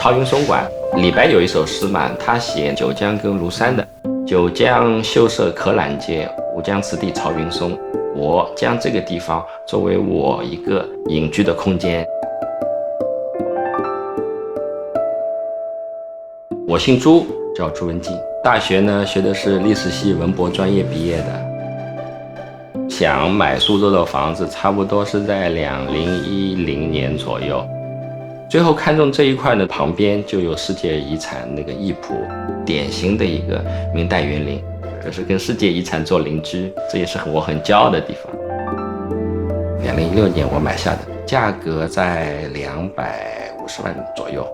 曹云松馆。李白有一首诗嘛，他写九江跟庐山的，九江秀色可揽街，吾将此地曹云松。我将这个地方作为我一个隐居的空间。我姓朱，叫朱文静，大学呢学的是历史系文博专业毕业的。想买苏州的房子，差不多是在2010年左右。最后看中这一块呢，旁边就有世界遗产那个义浦，典型的一个明代园林，可是跟世界遗产做邻居，这也是我很骄傲的地方。2016年我买下的，价格在250万左右。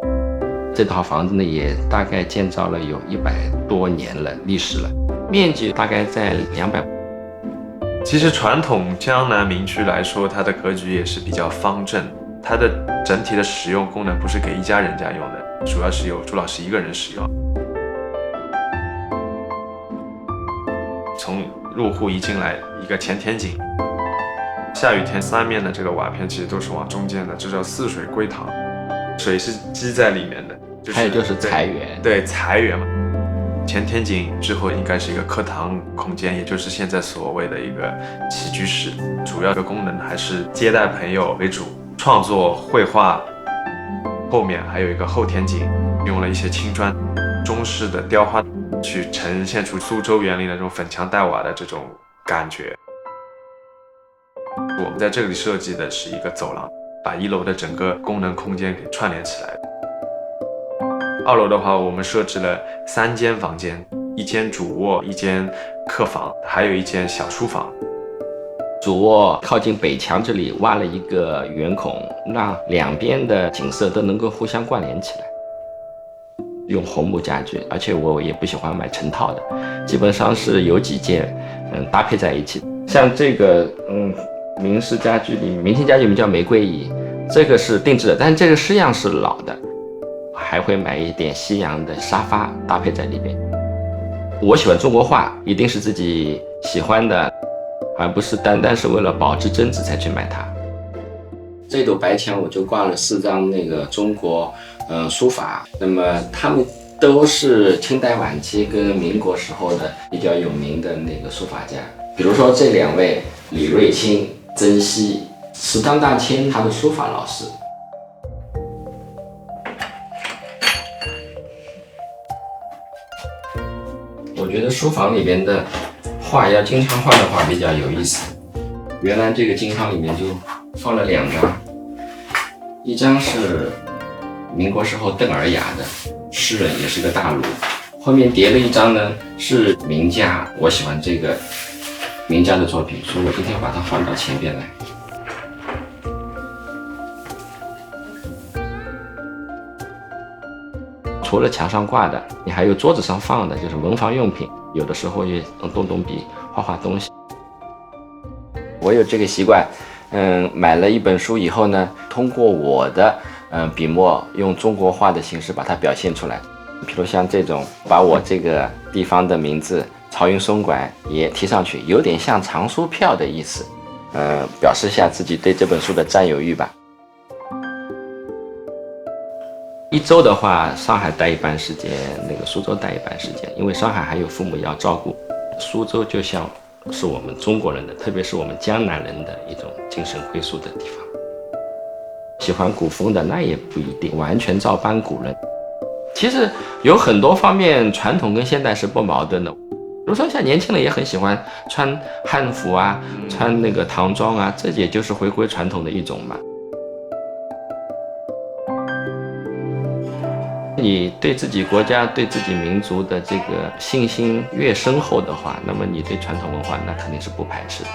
这套房子呢，也大概建造了有100多年了，历史了，面积大概在200。其实传统江南民居来说，它的格局也是比较方正，它的整体的使用功能不是给一家人家用的，主要是由朱老师一个人使用。从入户一进来，一个前天井，下雨天三面的这个瓦片其实都是往中间的，这叫四水归堂，水是积在里面的。还有就是财源，对财源嘛。前天井之后应该是一个客堂空间，也就是现在所谓的一个起居室，主要的功能还是接待朋友为主，创作绘画。后面还有一个后天井，用了一些青砖、中式的雕花，去呈现出苏州园林的这种粉墙黛瓦的这种感觉。我们在这里设计的是一个走廊，把1楼的整个功能空间给串联起来。2楼的话，我们设置了3间房间，1间主卧，1间客房，还有1间小书房。主卧靠近北墙这里挖了一个圆孔，让两边的景色都能够互相关联起来。用红木家具，而且我也不喜欢买成套的，基本上是有几件搭配在一起。像这个明式家具里，明清家具里面叫玫瑰椅，这个是定制的，但是这个式样是老的。还会买一点西洋的沙发搭配在里面。我喜欢中国画，一定是自己喜欢的，而不是单单是为了保值增值才去买它。这堵白墙我就挂了4张那个中国书法，那么他们都是清代晚期跟民国时候的比较有名的那个书法家，比如说这2位李瑞清、曾皙是张大千他的书法老师。我觉得书房里面的画要经常画的话比较有意思。原来这个金堂里面就放了2张，一张是民国时候邓尔雅的诗人，也是个大儒，后面叠了一张呢是名家，我喜欢这个名家的作品，所以我今天把它放到前边来。除了墙上挂的，你还有桌子上放的，就是文房用品，有的时候也动笔画画东西。我有这个习惯，买了一本书以后呢，通过我的笔墨，用中国画的形式把它表现出来。比如像这种，把我这个地方的名字曹云松馆也提上去，有点像藏书票的意思，表示一下自己对这本书的占有欲吧。1周的话，上海待一半时间，那个苏州待一半时间，因为上海还有父母要照顾。苏州就像是我们中国人的，特别是我们江南人的一种精神归宿的地方。喜欢古风的那也不一定完全照搬古人，其实有很多方面传统跟现代是不矛盾的。比如说像年轻人也很喜欢穿汉服啊，穿那个唐装啊，这也就是回归传统的一种嘛。你对自己国家、对自己民族的这个信心越深厚的话，那么你对传统文化那肯定是不排斥的。